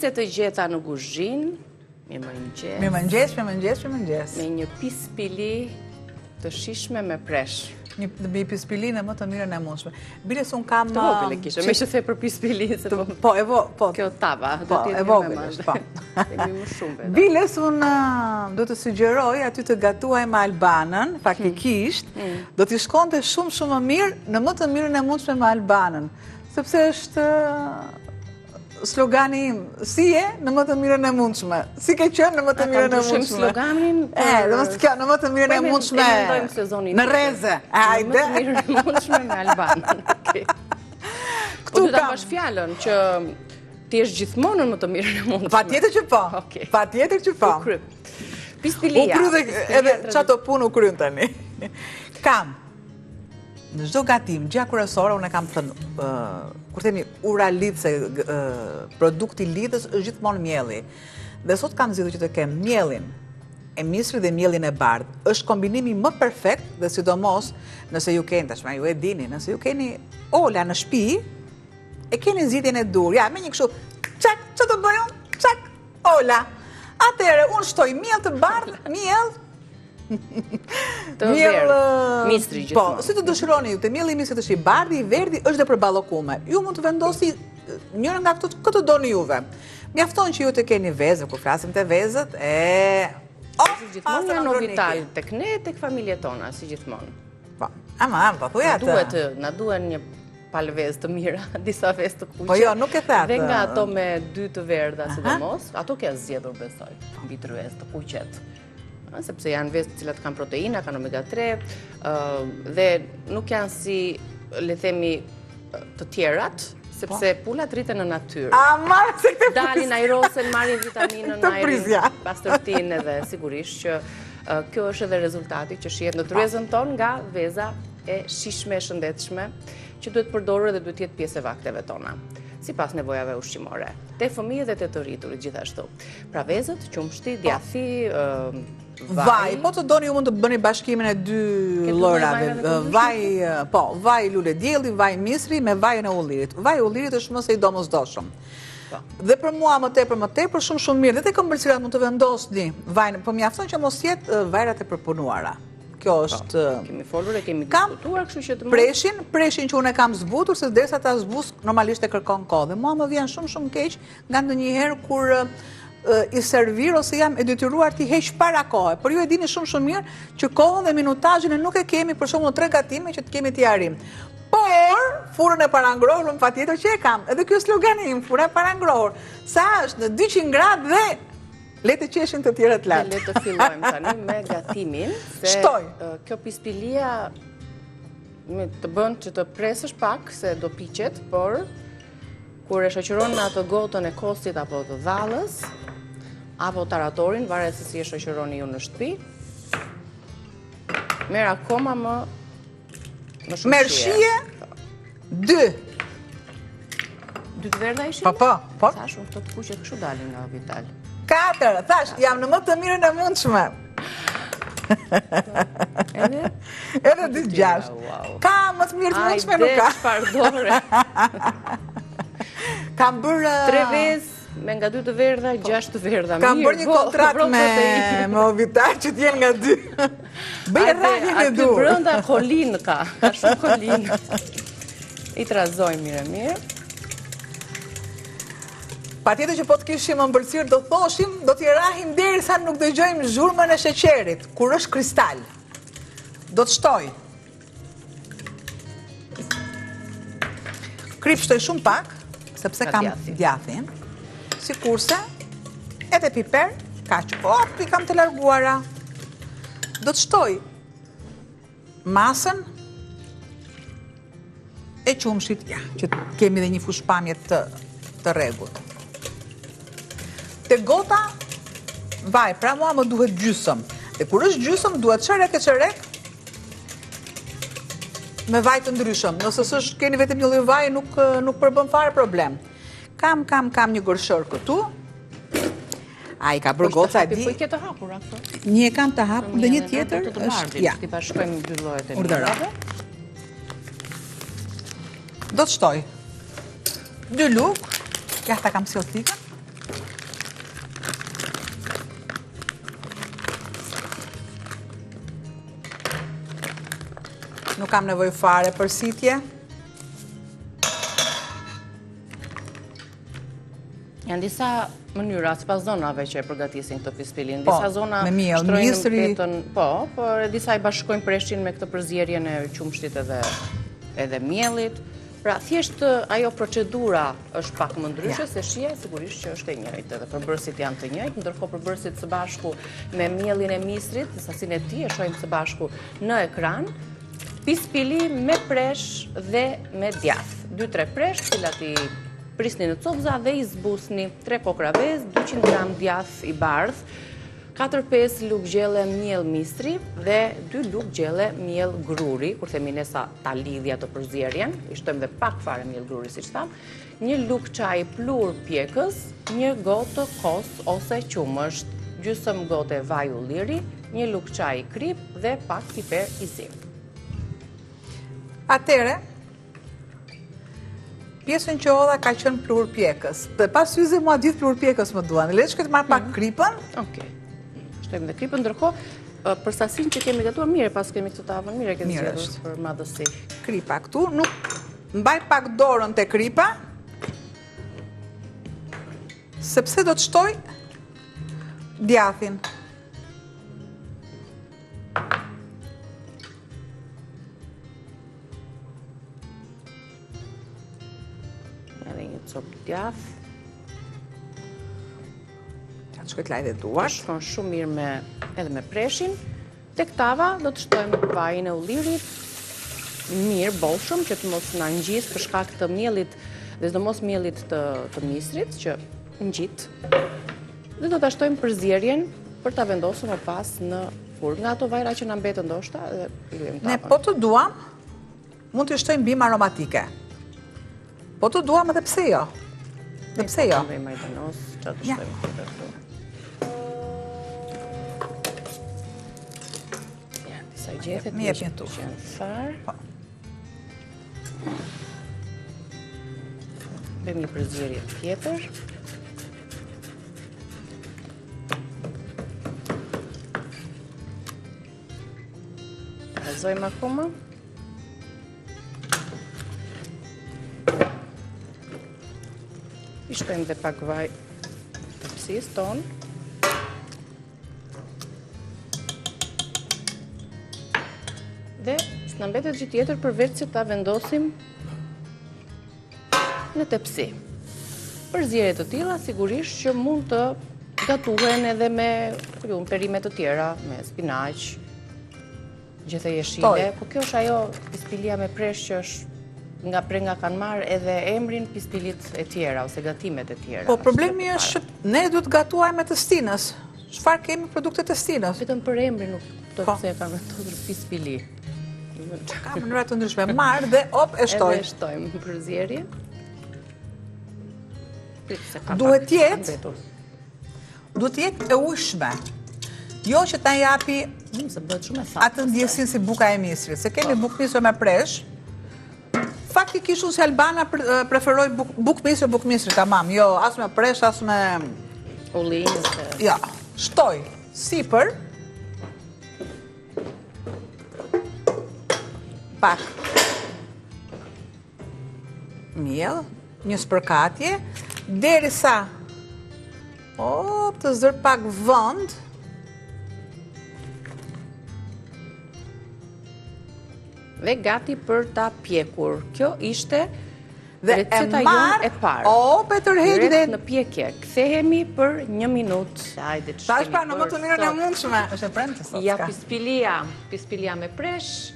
se të gjeta në kuzhinë, Mirëmëngjes. me një pispili të shishme me presh. Një pispilinë më të mirën e mundshme. Biles unë kam... Të vogël e kishe, me që the për pispili, se po. Kjo tava, do t'jetë e mirë me vogël, madhe. Kemi më shumë vetë. Biles unë do të sugjeroj aty të gatuaj me albanën, faktikisht, do t'i shkonte shumë më mirë në më të mirën e mundshme me albanën. Sepse është slogani im, si e në më të mirën e mundshme. Si ke qenë në më të mirën e mundshme. Sloganin? Në më të mirën e mundshme. Në reze. Në më të mirën e mundshme me albanën. Po du ta pash fjallën që ti është gjithmonë në më të mirën e mundshme. Patjetër që po. U kryp. Pispilia. U kryp edhe qato punë u kryp tani. Kam. Në çdo gatim, gjëja kryesore, unë e kam thënë, kur themi ura lidh se produkti lidhës është gjithmonë mielli. Dhe sot kam zgjedhur që të kem miellin e misrit dhe miellin e bardhë. Është kombinimi më perfekt dhe sidomos nëse ju keni, tashmë ju e dini, nëse ju keni ola në shtëpi, e keni zgjidhjen e dur. Ja, me një kështu, çak, çfarë do bëj unë? Çak, ola. Atëherë unë shtoj miell të bardhë, miell të verdh, mistri gjithmonë. Po, si të dëshironi ju, të mielli i mistrit është i bardhi, i verdhi, është dhe për ballokume. Ju mund të vendosni njërin nga këto këtë doni juve. Mjafton që ju të keni vezë, kur flasim të vezët, si gjithmonë janë novital tek ne, tek familjet tona, si gjithmonë. Po, po thuaj atë. Na duhen një palvezë të mira, disa vezë të kuqe. Po jo, nuk e thatë. Dhe nga ato me dy të verdha, sidomos, ato ke zgjedhur besoj, mbi 3 vezë të kuqet. Sepse janë vezë të cilat kanë proteina, kanë omega 3, dhe nuk janë si, le themi, të tjerat, sepse pulat rriten në natyrë. Dalin ajrosen, marrin vitaminën, ajrin, pastërtinë edhe sigurisht që kjo është edhe rezultati që shihet në tryezën tonë nga veza e shishme e shëndetshme që duhet përdorur dhe duhet jetë pjesë e vakteve tona, sipas nevojave ushqimore, te fëmijët dhe te të rriturit gjithashtu. Pra vezët, qumshti, djathi, vaj, po të doni ju mund të bëni bashkimin e dy llorave. Vaj lule dielli, vaj misri me vajin e ullirit. Vaji i ullirit është më së i domosdoshëm. Dhe për mua më tepër shumë mirë. Dhe te këmbëlsirat mund të vendosni vajin, po mjafton që mos jetë vajrat e përpunuara. Kjo është... Kemi folur e kemi diskutuar, kështu që të mund... Preshin që unë e kam zbutur, se derisa ta zbus normalisht e kërkon kohë. Dhe mua më vjen shumë keq nga ndonjëherë kur i servir ose jam e detyruar t'i heq para kohë. Por ju e dini shumë mirë që kohën dhe minutazhin e nuk e kemi për shembull në 3 gatime që të kemi t'i arrim. Por furrën e parangrohur patjetër që e kam. Edhe ky slogani im, furra e parangrohur, sa është në 200 gradë dhe le të qeshin të tjerët lart. Le të fillojmë tani me gatimin, se kjo pispilia të bën që të presësh pak se do piqet, por kur e shoqëron në atë gotën e kostit apo të dhallës, apo taratorin, varet se si e shoqëroni ju në shtëpi, merr akoma më shumë merr shije 2. 2 të verdha ishin? Po. Sa shumë këto të kuqet kështu dalin nga Vital. 4, thash, jam në më të mirën e mundshme. Edhe 2-6. Ka më të mirë të mundshme nuk ka. Pardore. Kam bërë 3 vezë me nga 2 të verdha, 6 të verdha. Kam bërë një kontratë me Ovitar që t'jen nga 2. Bëj rrahjen e dur. Aty brenda kolin ka shumë kolin. I trazoj mirë. Patjetër që po të kishim ëmbëlsirë do thoshim, do t'i rahim derisa nuk dëgjojmë zhurmën e sheqerit, kur është kristal. Do të shtoj. Krip shtoj shumë pak, sepse kam djathin, sikurse edhe piper, kaq. I kam të larguara. Do të shtoj masën e qumshit, që kemi dhe një fushpamje të rregullt. Te gota vaj, pra mua më duhet gjysëm. Dhe kur është gjysëm, duhet çerek e çerek me vaj të ndryshëm. Nëse s'është keni vetëm një lloj vaji, nuk përbën fare problem. Kam një gërshër këtu. Ai ka bërë goca e di. Po i ke të hapur ato? Një e kam të hapur dhe një tjetër është ti bashkojmë 2 llojet e mirave. Do të shtoj 2 luk, ja ta kam sjell thikën. kam nevojë fare për sitje. Janë disa mënyra, sipas zonave që e përgatisin këtë pispilin. Disa zona me miell, shtrojnë misri. petën, por disa i bashkojnë preshin me këtë përzierjen e qumshtit edhe miellit. Pra, thjesht ajo procedura është pak më ndryshe, se shija sigurisht që është e njëjtë, edhe përbërësit janë të njëjtë, ndërkohë përbërësit së bashku me miellin e misrit, sasin e tij e shohim së bashku në ekran, pispili me presh dhe me djath. 2-3 presh, cilat i prisni në copza dhe i zbusni 3 kokra vezë, 200 gram djath i bardh, 4-5 lugë gjelle miell mistri dhe 2 lugë gjelle miell gruri, kur themi ne sa ta lidhja të përzierjen, i shtojmë dhe pak fare miell gruri, siç tham, 1 lugë çaj plur pjekës, 1 gotë kos ose qumësht, gjysmë gote vaj ulliri, 1 lugë çaj krip dhe pak piper i zi. Atëre, pjesën që hodha ka qenë plur pjekës. Dhe pas syze mua gjithë plur pjekës më duan. Le të shkoj të marr pak kripën. Okej. Shtojmë dhe kripën, ndërkohë për sasinë që kemi gatuar mirë, pas kemi këtë tavën mirë e ke zgjedhur për madhësi. Kripa këtu, nuk mbaj pak dorën te kripa, sepse do të shtoj djathin. Edhe një copë djath. Të shkoj të laj dhe duart. Shkon shumë mirë edhe me preshin. Tek tava do të shtojmë vajin e ullirit, mirë bollshëm, që të mos na ngjisë për shkak të miellit dhe sidomos miellit të misrit, që ngjit. Dhe do ta shtojmë përzierjen për ta vendosur më pas në furrë. Nga ato vajra që na mbetën ndoshta dhe i luajmë tavën. Ne po të duam, mund të shtojmë bimë aromatike. Po të duam edhe pse jo. Dhe pse jo? Ne majdanos, çfarë të shtojmë këtu. Sa gjethet Mi jep një tu. Që janë farë. Bëjmë një përzierje tjetër. Vazhdojmë akoma. I shtojmë dhe pak vaj të psis tonë. Dhe s'na mbetet gjë tjetër përveç se ta vendosim në tepsi. Përzierje të tilla sigurisht që mund të gatuhen edhe me perime të tjera, me spinaq, gjethe jeshile, po kjo është ajo pispilia me presh që është nga prenga kanë marrë edhe emrin pispilit e tjera ose gatimet e tjera. Po problemi është që ne duhet gatuajmë me të stinës. Çfarë kemi produkte të stinës? Vetëm për emrin nuk do të se kanë vendosur pispili. Ka mënyra të ndryshme. Marr dhe op e shtoj. Edhe shtojmë përzierje. Duhet jetë e ujshme. Jo që ta japi atë ndjesin si buka e misrit. Se kemi bukë misër me presh. Faktikisht unë si Albana preferoj bukë misrit, tamam. Jo, as me presh, as me ullinj. Ja, shtoj sipër. Pak miell, një spërkatje, derisa të zër pak vënd, dhe gati për ta pjekur. Kjo ishte dhe receta jonë e parë. Pe tërheqi dhe në pjekje. Kthehemi për 1 minutë. Hajde, tash pra në më të mirën e mundshme. Është e premte sot. Ja pispilia me presh.